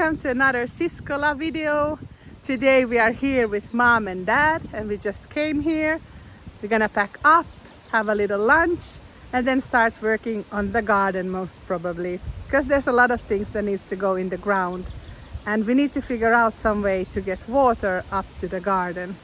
welcome to another Siskola video. Today we are here with mom and dad and we just came here. We're gonna pack up, have a little lunch and then start working on the garden most probably. Because there's a lot of things that needs to go in the ground and we need to figure out some way to get water up to the garden.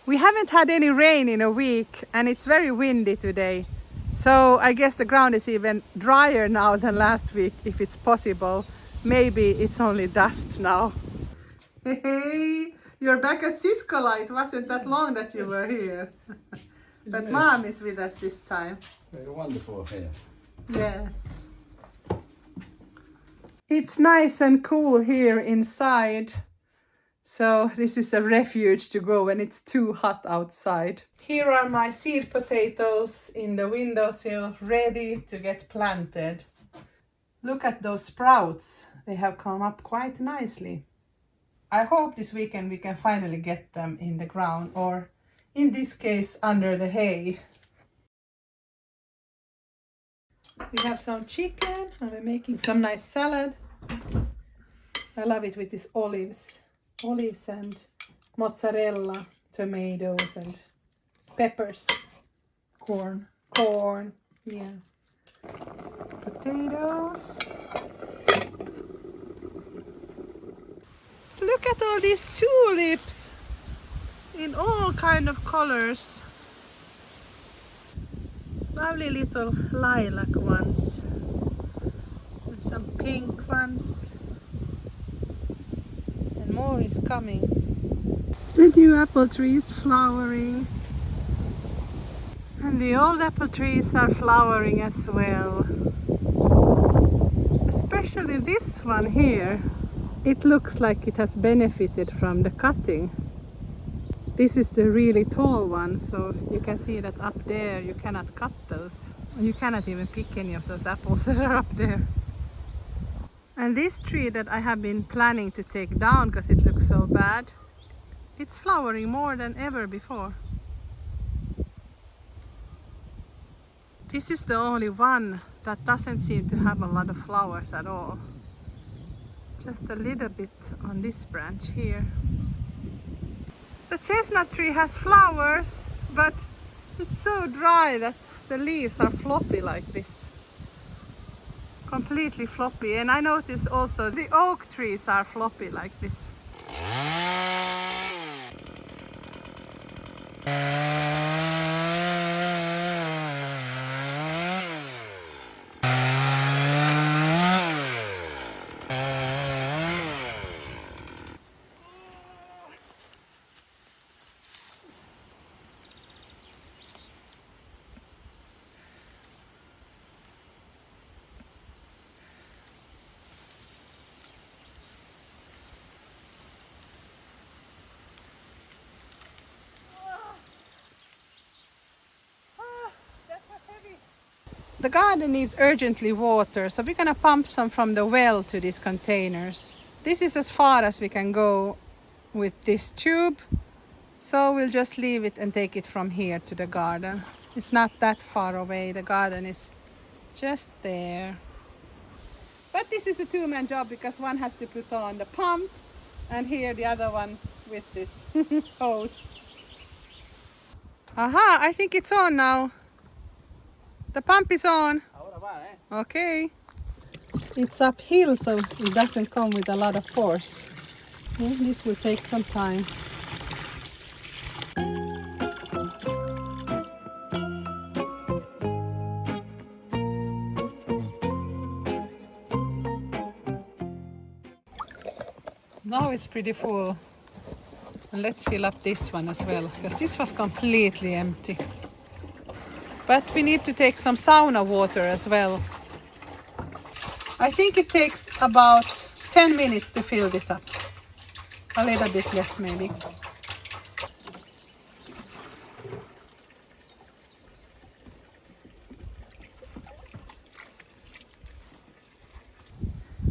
We haven't had any rain in a week and it's very windy today. So I guess the ground is even drier now than last week if it's possible. Maybe it's only dust now. Hey, you're back at Siskola. It wasn't that long that you were here. But yes. Mom is with us this time. Very wonderful here. Yes. It's nice and cool here inside. So this is a refuge to go when it's too hot outside. Here are my seed potatoes in the windowsill, ready to get planted. Look at those sprouts. They have come up quite nicely. I hope this weekend we can finally get them in the ground, or in this case under the hay. We have some chicken and we're making some nice salad. I love it with these olives and mozzarella, tomatoes and peppers, corn, yeah, potatoes. Look at all these tulips in all kind of colors. Lovely little lilac ones and some pink ones. More is coming. The new apple tree is flowering. And the old apple trees are flowering as well. Especially this one here. It looks like it has benefited from the cutting. This is the really tall one, so you can see that up there you cannot cut those. You cannot even pick any of those apples that are up there. And this tree that I have been planning to take down because it looks so bad, it's flowering more than ever before. This is the only one that doesn't seem to have a lot of flowers at all. Just a little bit on this branch here. The chestnut tree has flowers, but it's so dry that the leaves are floppy like this. Completely floppy, and I noticed also the oak trees are floppy like this. The garden needs urgently water, so we're gonna pump some from the well to these containers. This is as far as we can go with this tube, so we'll just leave it and take it from here to the garden. It's not that far away, the garden is just there. But this is a two-man job because one has to put on the pump and here the other one with this hose. Aha, I think it's on now. The pump is on. Okay. It's uphill, so it doesn't come with a lot of force. Yeah, this will take some time. Now it's pretty full. And let's fill up this one as well, because this was completely empty. But we need to take some sauna water as well. I think it takes about 10 minutes to fill this up. A little bit less maybe.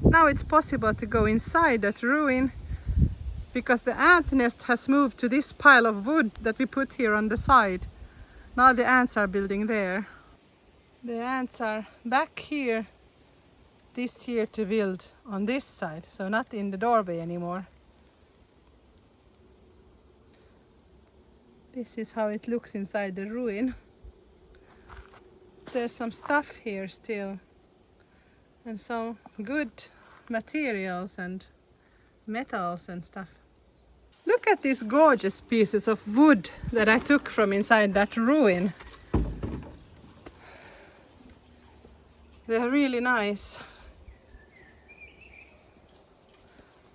Now it's possible to go inside that ruin because the ant nest has moved to this pile of wood that we put here on the side. Now the ants are building there. The ants are back here this here to build on this side, so not in the doorway anymore. This is how it looks inside the ruin. There's some stuff here still, and some good materials and metals and stuff. Look at these gorgeous pieces of wood that I took from inside that ruin. They're really nice.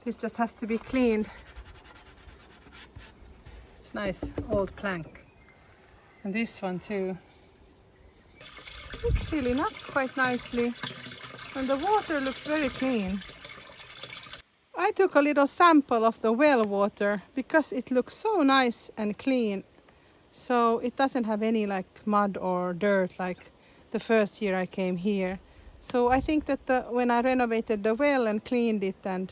This just has to be cleaned. It's nice old plank. And this one too. It's filling up quite nicely. And the water looks very clean. I took a little sample of the well water because it looks so nice and clean. So it doesn't have any like mud or dirt like the first year I came here. So I think that when I renovated the well and cleaned it and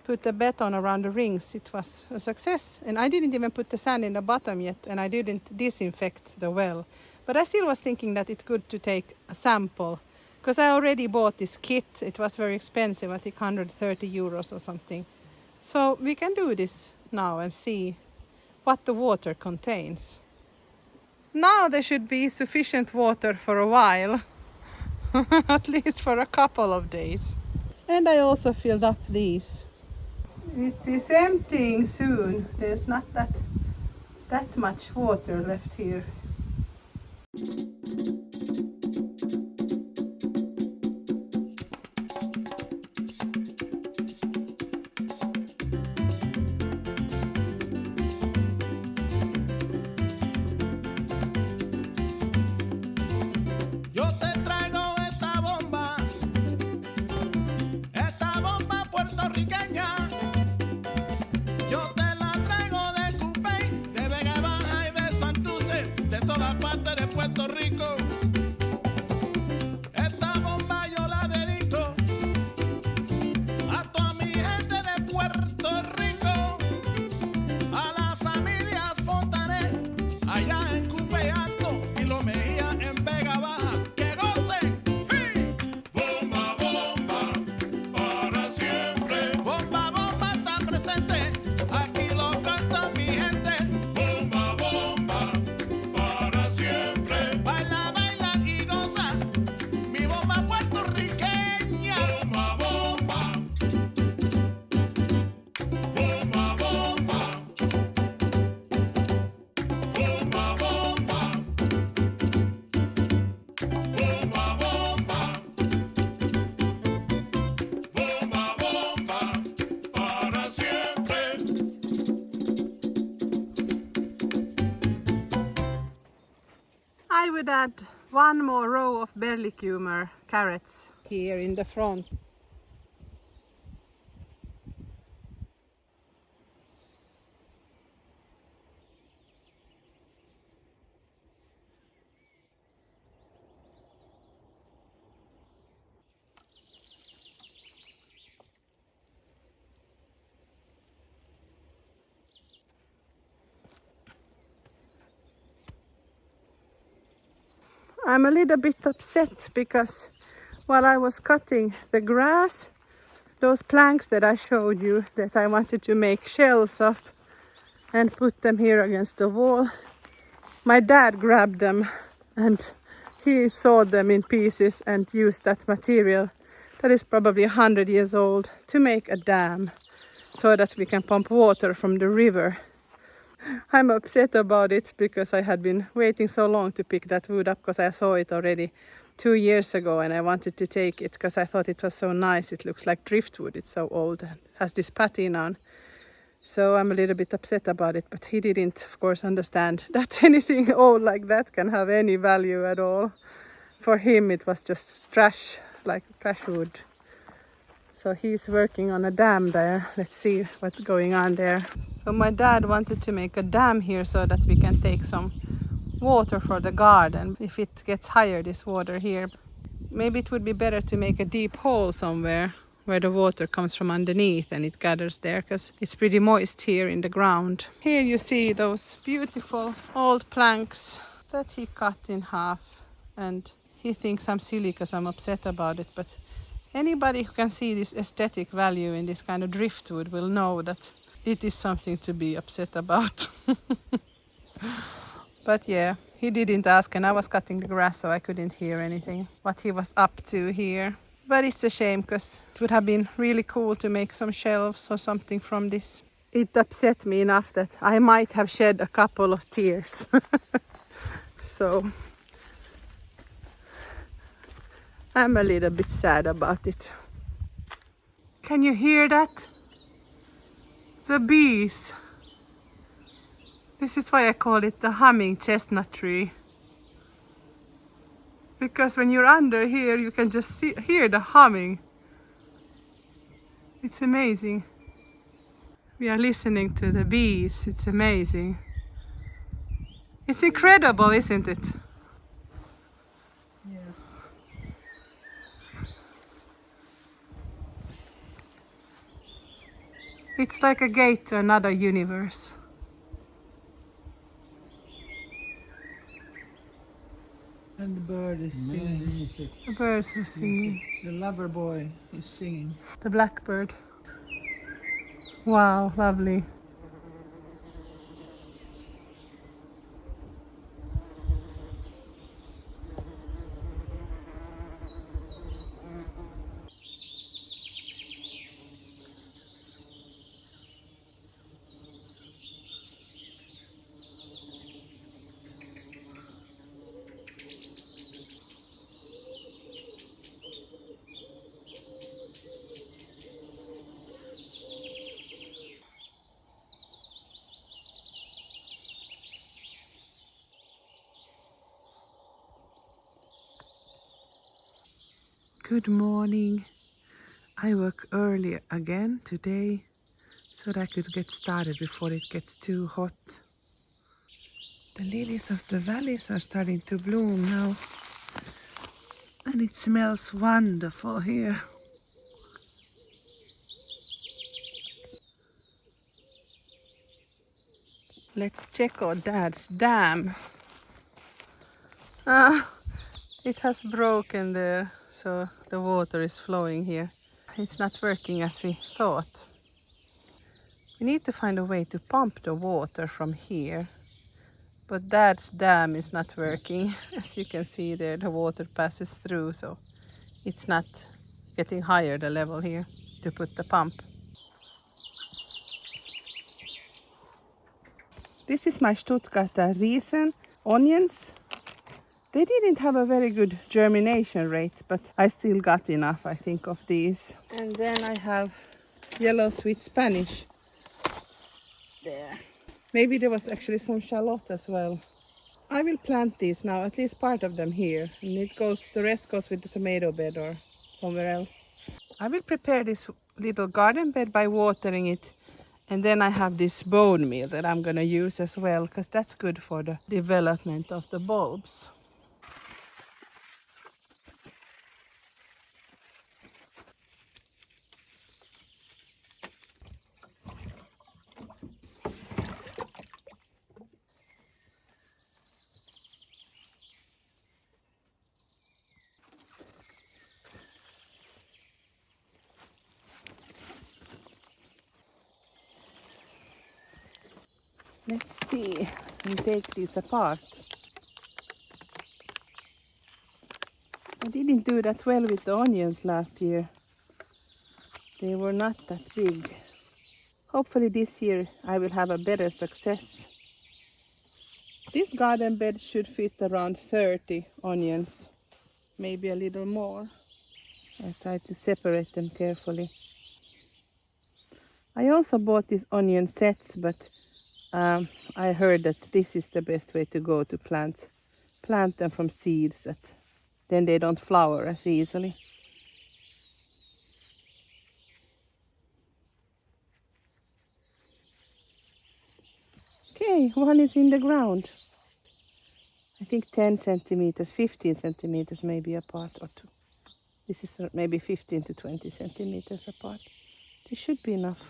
put the beton around the rings, it was a success. And I didn't even put the sand in the bottom yet, and I didn't disinfect the well. But I still was thinking that it's good to take a sample, because I already bought this kit. It was very expensive, I think 130 euros or something. So we can do this now and see what the water contains. Now there should be sufficient water for a while, at least for a couple of days. And I also filled up these. It is emptying soon. There's not that much water left here. I would add one more row of berlicumer carrots here in the front. I'm a little bit upset because while I was cutting the grass, those planks that I showed you that I wanted to make shelves of and put them here against the wall, my dad grabbed them and he sawed them in pieces and used that material that is probably 100 years old to make a dam so that we can pump water from the river. I'm upset about it because I had been waiting so long to pick that wood up because I saw it already 2 years ago and I wanted to take it because I thought it was so nice. It looks like driftwood. It's so old and has this patina on. So I'm a little bit upset about it, but he didn't, of course, understand that anything old like that can have any value at all. For him it was just trash, like trash wood. So he's working on a dam there. Let's see what's going on there. So my dad wanted to make a dam here so that we can take some water for the garden. If it gets higher, this water here, maybe it would be better to make a deep hole somewhere where the water comes from underneath and it gathers there because it's pretty moist here in the ground. Here you see those beautiful old planks that he cut in half, and he thinks I'm silly because I'm upset about it, but Anybody who can see this aesthetic value in this kind of driftwood will know that it is something to be upset about. But yeah, he didn't ask, and I was cutting the grass, so I couldn't hear anything what he was up to here. But it's a shame, because it would have been really cool to make some shelves or something from this. It upset me enough that I might have shed a couple of tears. So I'm a little bit sad about it. Can you hear that? The bees. This is why I call it the humming chestnut tree. Because when you're under here, you can just hear the humming. It's amazing. We are listening to the bees. It's amazing. It's incredible, isn't it? Yes. It's like a gate to another universe. And the bird is singing. The birds are singing. The lover boy is singing. The blackbird. Wow, lovely. Good morning. I work early again today so that I could get started before it gets too hot. The lilies of the valleys are starting to bloom now, and it smells wonderful here. Let's check out Dad's dam. It has broken there, so the water is flowing here. It's not working as we thought. We need to find a way to pump the water from here, but Dad's dam is not working. As you can see there, the water passes through, so it's not getting higher, the level here, to put the pump. This is my Stuttgarter Riesen onions. They didn't have a very good germination rate, but I still got enough, I think, of these. And then I have yellow sweet Spanish. There. Maybe there was actually some shallot as well. I will plant these now, at least part of them here. And the rest goes with the tomato bed or somewhere else. I will prepare this little garden bed by watering it. And then I have this bone meal that I'm going to use as well, because that's good for the development of the bulbs. Let's see and take these apart. I didn't do that well with the onions last year. They were not that big. Hopefully this year I will have a better success. This garden bed should fit around 30 onions, maybe a little more. I try to separate them carefully. I also bought these onion sets, but I heard that this is the best way to go to plant them from seeds, that then they don't flower as easily. Okay, one is in the ground. I think 10 centimeters, 15 centimeters maybe apart, or two. This is maybe 15 to 20 centimeters apart. This should be enough.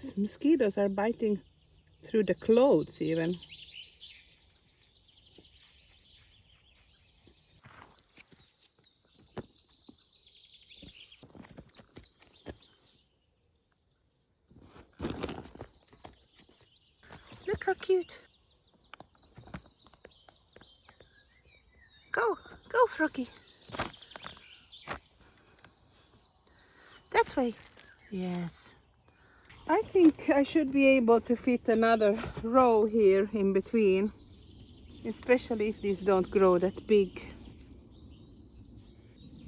These mosquitoes are biting through the clothes even. Look how cute. Go, go Froggy. That way. Yes. I think I should be able to fit another row here in between, especially if these don't grow that big.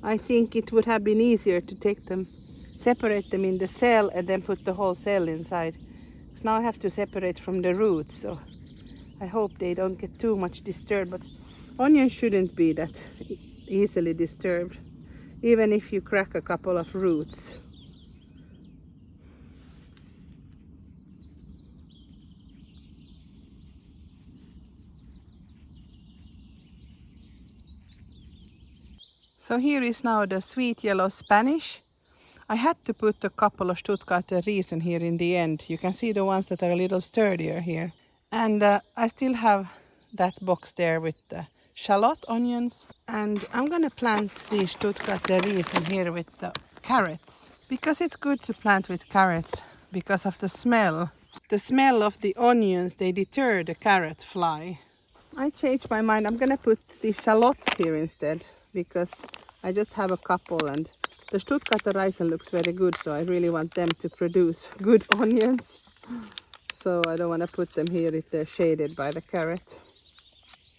I think it would have been easier to take them, separate them in the cell and then put the whole cell inside. Because now I have to separate from the roots, so I hope they don't get too much disturbed. But onions shouldn't be that easily disturbed, even if you crack a couple of roots. So here is now the sweet yellow Spanish. I had to put a couple of Stuttgarter Riesen here in the end. You can see the ones that are a little sturdier here. And I still have that box there with the shallot onions. And I'm gonna plant these Stuttgarter Riesen here with the carrots. Because it's good to plant with carrots because of the smell. The smell of the onions, they deter the carrot fly. I changed my mind. I'm gonna put the shallots here instead because I just have a couple and the Stuttgarter Riesen looks very good, so I really want them to produce good onions. So I don't want to put them here if they're shaded by the carrot.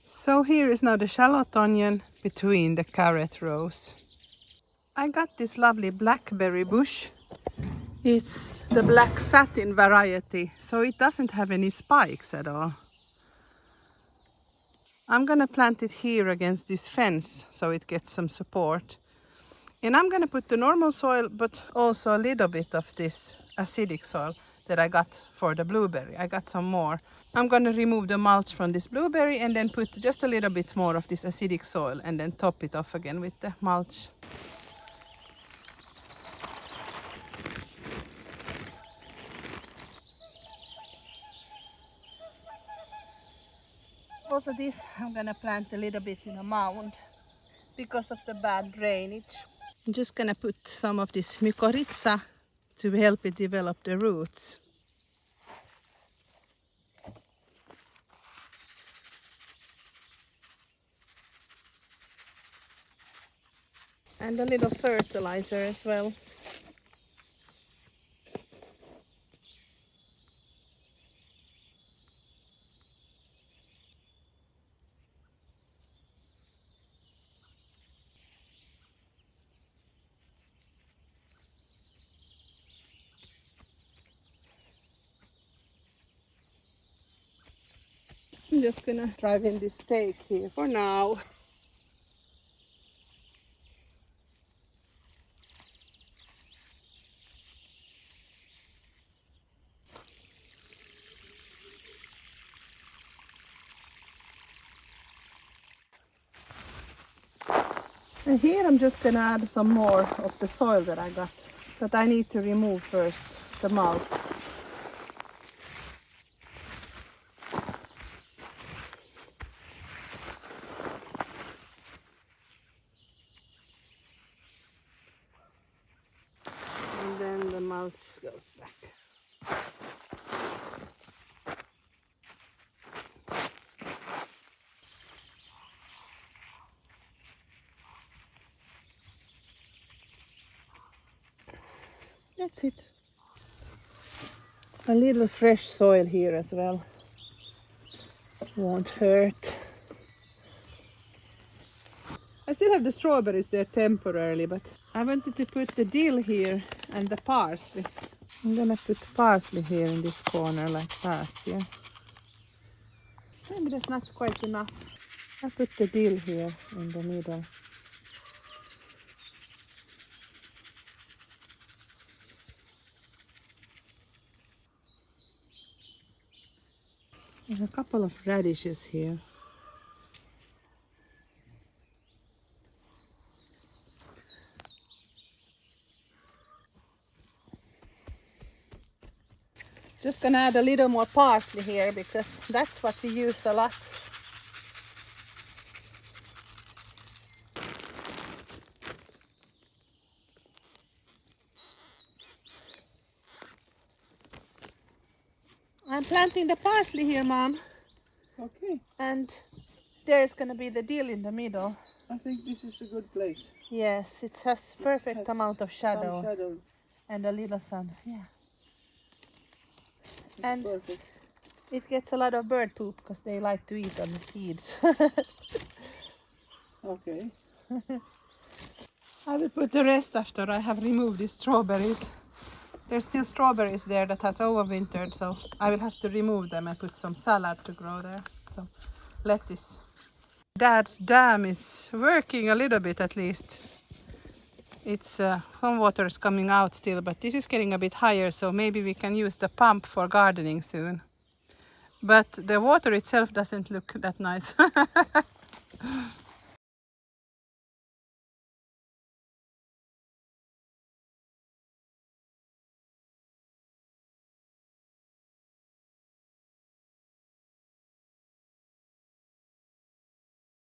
So here is now the shallot onion between the carrot rows. I got this lovely blackberry bush. It's the black satin variety, so it doesn't have any spikes at all. I'm gonna plant it here against this fence so it gets some support. And I'm gonna put the normal soil, but also a little bit of this acidic soil that I got for the blueberry. I got some more. I'm gonna remove the mulch from this blueberry and then put just a little bit more of this acidic soil and then top it off again with the mulch. Also this I'm gonna plant a little bit in a mound because of the bad drainage. I'm just gonna put some of this mycorrhiza to help it develop the roots. And a little fertilizer as well. I'm just gonna drive in this stake here for now. And here I'm just gonna add some more of the soil that I got, that I need to remove first, the mulch. And then the mulch goes back. That's it. A little fresh soil here as well. Won't hurt. I still have the strawberries there temporarily, but I wanted to put the dill here and the parsley. I'm gonna put parsley here in this corner like last year. Maybe that's not quite enough. I put the dill here in the middle. There's a couple of radishes here. Just gonna add a little more parsley here because that's what we use a lot. I'm planting the parsley here, Mom. Okay. And there's gonna be the dill in the middle. I think this is a good place. Yes, it has perfect Has amount of shadow, Some shadow. and a little sun. Yeah. It's And perfect. it gets a lot of bird poop because they like to eat on the seeds. Okay. I will put the rest after I have removed the strawberries. There's still strawberries there that has overwintered, so I will have to remove them and put some salad to grow there. So lettuce. Dad's dam is working a little bit at least. It's some water is coming out still, but this is getting a bit higher, so maybe we can use the pump for gardening soon. But the water itself doesn't look that nice.